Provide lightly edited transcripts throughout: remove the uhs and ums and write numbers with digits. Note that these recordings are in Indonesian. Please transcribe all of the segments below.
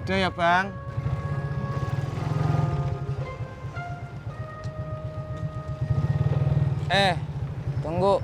Udah ya, Bang. Tunggu.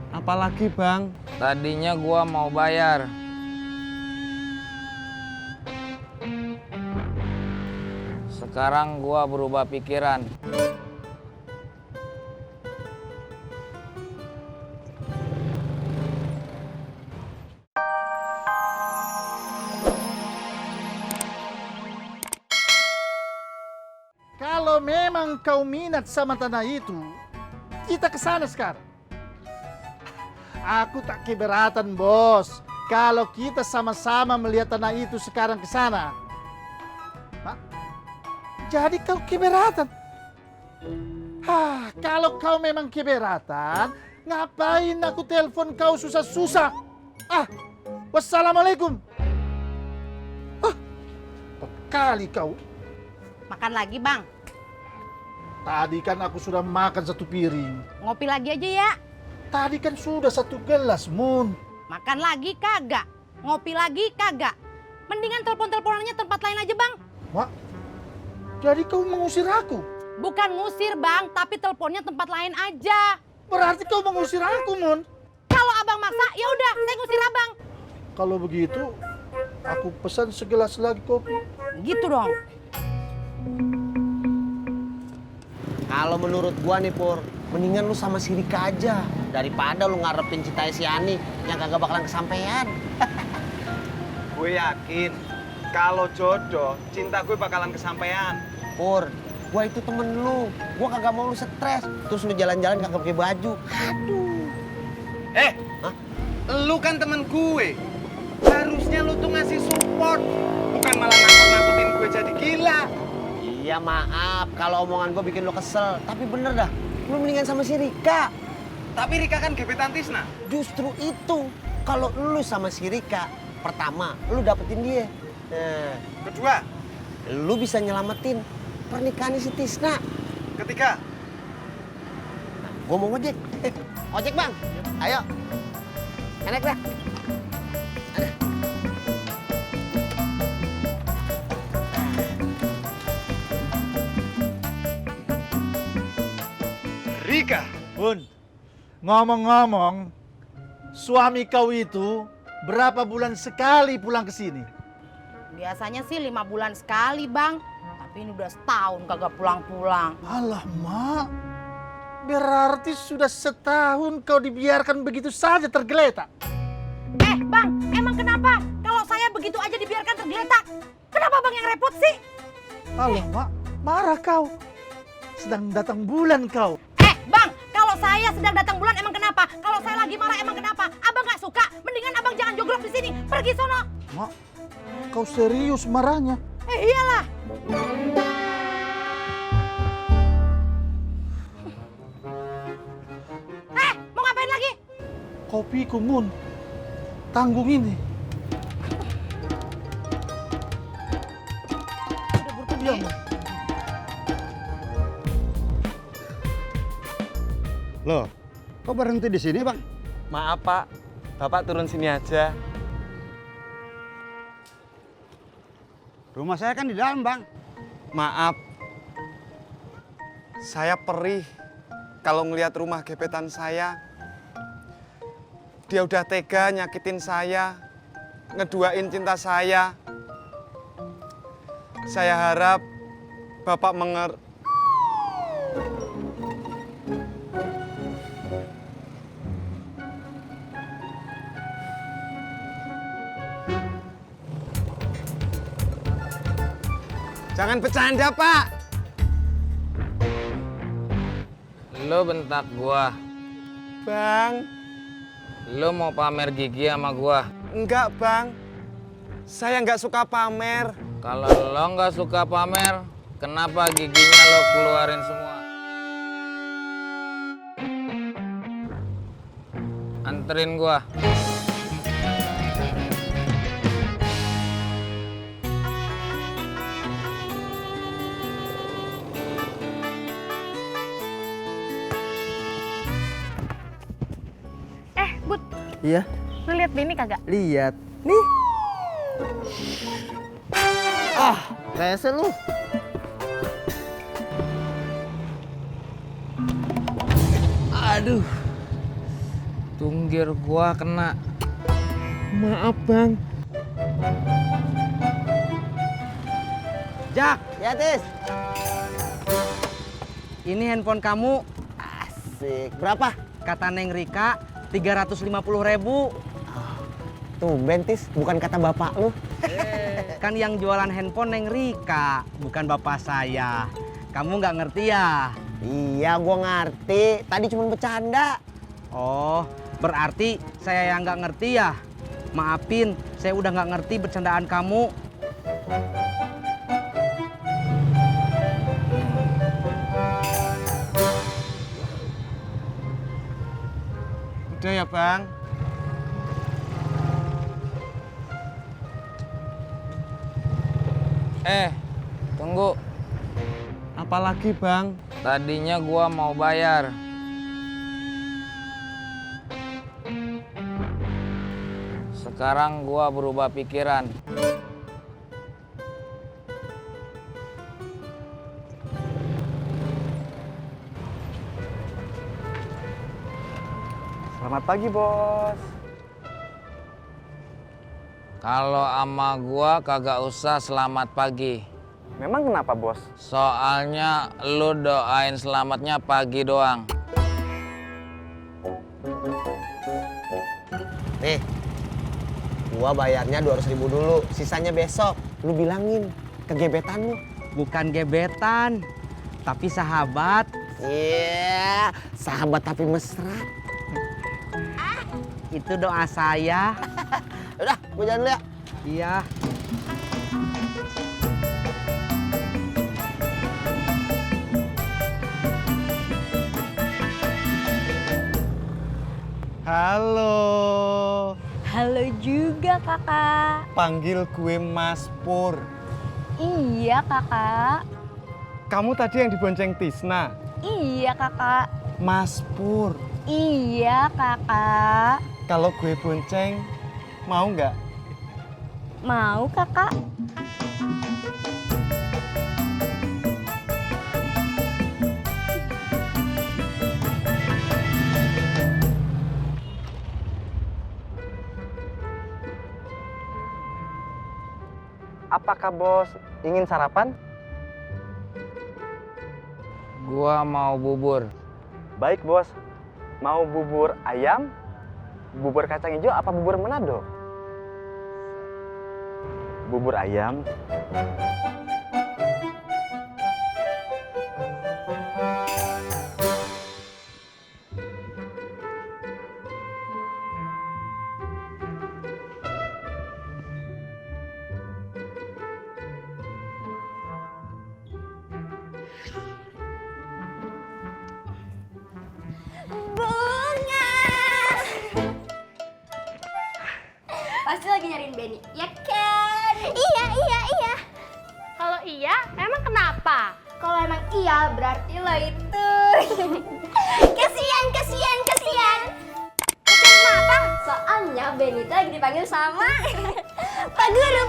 Apalagi, Bang? Tadinya gua mau bayar. Sekarang gua berubah pikiran. Kalau memang kau minat sama tanah itu, kita ke sana sekarang. Aku tak keberatan, Bos. Kalau kita sama-sama melihat tanah itu sekarang ke sana. Hah? Jadi kau keberatan? Kalau kau memang keberatan, ngapain aku telepon kau susah-susah? Wassalamualaikum. Kali kau. Makan lagi, Bang. Tadi kan aku sudah makan satu piring. Ngopi lagi aja ya. Tadi kan sudah satu gelas, Mun. Makan lagi kagak. Ngopi lagi kagak. Mendingan telepon-teleponannya tempat lain aja, Bang. Mak, jadi kau mengusir aku? Bukan ngusir, Bang, tapi teleponnya tempat lain aja. Berarti kau mengusir aku, Mun. Kalau Abang maksa, ya udah, saya ngusir Abang. Kalau begitu, aku pesan segelas lagi kopi. Gitu dong. Kalau menurut gua nih, Pur, mendingan lu sama si Rika aja daripada lu ngarepin cintanya si Ani yang kagak bakalan kesampean. Gue yakin kalau jodoh, cinta gue bakalan kesampaian. Pur, gua itu temen lu. Gua kagak mau lu stres. Terus lu jalan-jalan kagak pakai baju. Aduh. Hah? Lu kan temen gue. Harusnya lu tuh ngasih support, bukan malah nakut-nakutin gue jadi gila. Iya maaf kalau omongan gua bikin lu kesel. Tapi bener dah, lu mendingan sama si Rika. Tapi Rika kan gebetan Tisna. Justru itu, kalau lu sama si Rika, pertama, lu dapetin dia. Nah, Kedua, lu bisa nyelamatin pernikahan si Tisna. ketiga, Gua mau ngojek. Ojek, Bang. Ayo. Enak dah. Rika. Bun, ngomong-ngomong, suami kau itu berapa bulan sekali pulang ke sini? Biasanya sih 5 bulan sekali, Bang. Tapi ini udah setahun kagak pulang-pulang. Alah, Mak. Berarti sudah setahun kau dibiarkan begitu saja tergeletak. Bang, emang kenapa? Kalau saya begitu aja dibiarkan tergeletak, kenapa Bang yang repot sih? Alah, Mak. Marah kau. Sedang datang bulan kau. Bang, kalau saya sedang datang bulan emang kenapa? Kalau saya lagi marah emang kenapa? Abang nggak suka? Mendingan abang jangan jogrok di sini. Pergi sono. Mak, kau serius marahnya? Iyalah. Mau ngapain lagi? Kopiku, Mun. Tanggung ini. Udah buru Iya, Mun. Loh, kok berhenti di sini, Bang? Maaf, Pak. Bapak turun sini aja. Rumah saya kan di dalam, Bang. Maaf, saya perih kalau ngelihat rumah gebetan saya. Dia udah tega nyakitin saya, ngeduain cinta saya. Saya harap Bapak Jangan bercanda, Pak. Lo bentak gua. Bang, Lo mau pamer gigi sama gua. enggak, Bang. Saya nggak suka pamer. Kalau lo nggak suka pamer, kenapa giginya lo keluarin semua? Anterin gua. Bud, Iya, lu lihat Bini kagak? lihat. Nih. Rese lu. Aduh. Tunggir gua kena. Maaf bang. Jak, ya Tis. Ini handphone kamu, Asik. Berapa? kata Neng Rika, 350.000. Tumben Tis, bukan kata bapak lu. Kan yang jualan handphone Neng Rika, bukan bapak saya. Kamu nggak ngerti ya? Iya, gua ngerti. Tadi cuma bercanda. Oh, berarti saya yang nggak ngerti ya? Maafin, saya udah nggak ngerti bercandaan kamu. Udah ya bang. Tunggu. Apalagi bang? Tadinya gua mau bayar. Sekarang gua berubah pikiran. Selamat pagi bos. Kalau ama gua kagak usah selamat pagi. Memang kenapa bos? Soalnya lu doain selamatnya pagi doang. Nih, gua bayarnya 200.000 dulu. Sisanya besok. Lu bilangin ke gebetan lu. Bukan gebetan, tapi sahabat. Iya, sahabat tapi mesra. Itu doa saya. Udah, gua jalan dulu ya. Iya. Halo. Halo juga kakak. Panggil gue Mas Pur. Iya kakak. Kamu tadi yang dibonceng Tisna. Iya kakak. Mas Pur. Iya kakak. Kalau gue bonceng, mau nggak? Mau kakak? Apakah bos ingin sarapan? Gua mau bubur. Baik bos. Mau bubur ayam, bubur kacang hijau, apa bubur Manado? Bubur ayam. Bunga. Pasti lagi nyariin Benny, ya kan? Iya. Kalau iya, emang kenapa? Kalau emang iya, berarti lo itu. Kasian. Kasian kenapa? Soalnya Benny itu lagi dipanggil sama Pak Guru.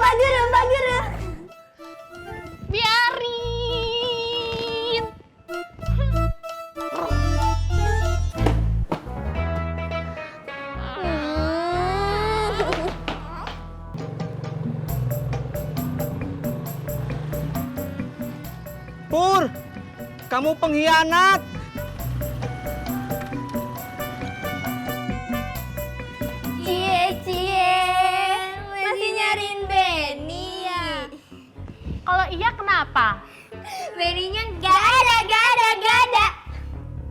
Biarin. Pur, kamu pengkhianat. Cie, masih nyariin Benny ya? Kalau iya kenapa? Benny-nya gak ada.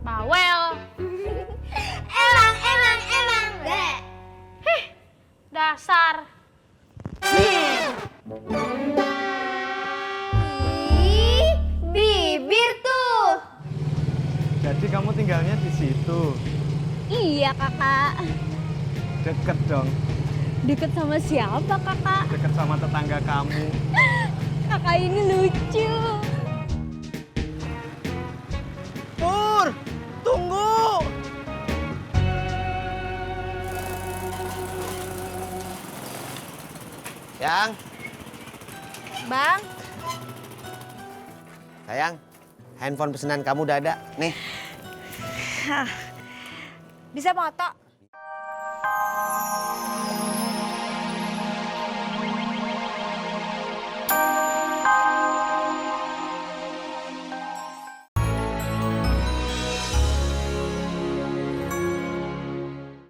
Bawel. Emang. Bleh. Dasar. Ih, bibir tuh. Jadi kamu tinggalnya di situ. Iya kakak. Deket dong. Deket sama siapa kakak? Deket sama tetangga kamu. Kakak ini lucu. Pur, tunggu. Yang. Bang, Sayang, handphone pesanan kamu udah ada. Nih. bisa foto?